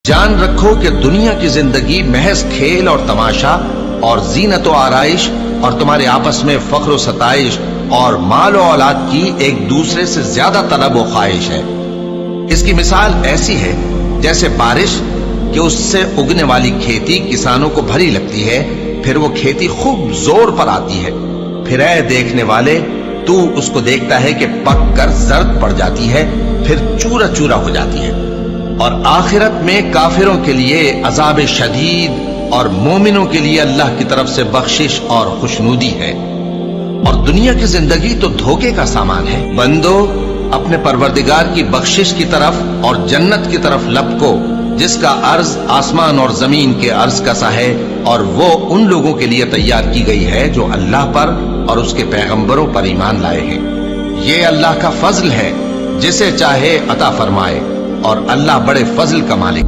جان رکھو کہ دنیا کی زندگی محض کھیل اور تماشا اور زینت و آرائش اور تمہارے آپس میں فخر و ستائش اور مال و اولاد کی ایک دوسرے سے زیادہ طلب و خواہش ہے۔ اس کی مثال ایسی ہے جیسے بارش کہ اس سے اگنے والی کھیتی کسانوں کو بھری لگتی ہے، پھر وہ کھیتی خوب زور پر آتی ہے، پھر اے دیکھنے والے تو اس کو دیکھتا ہے کہ پک کر زرد پڑ جاتی ہے، پھر چورا چورا ہو جاتی ہے۔ اور آخرت میں کافروں کے لیے عذاب شدید اور مومنوں کے لیے اللہ کی طرف سے بخشش اور خوشنودی ہے۔ اور دنیا کی زندگی تو دھوکے کا سامان ہے۔ بندو اپنے پروردگار کی بخشش کی طرف اور جنت کی طرف لپکو جس کا عرض آسمان اور زمین کے عرض کا سا ہے، اور وہ ان لوگوں کے لیے تیار کی گئی ہے جو اللہ پر اور اس کے پیغمبروں پر ایمان لائے ہیں۔ یہ اللہ کا فضل ہے، جسے چاہے عطا فرمائے، اور اللہ بڑے فضل کا مالک۔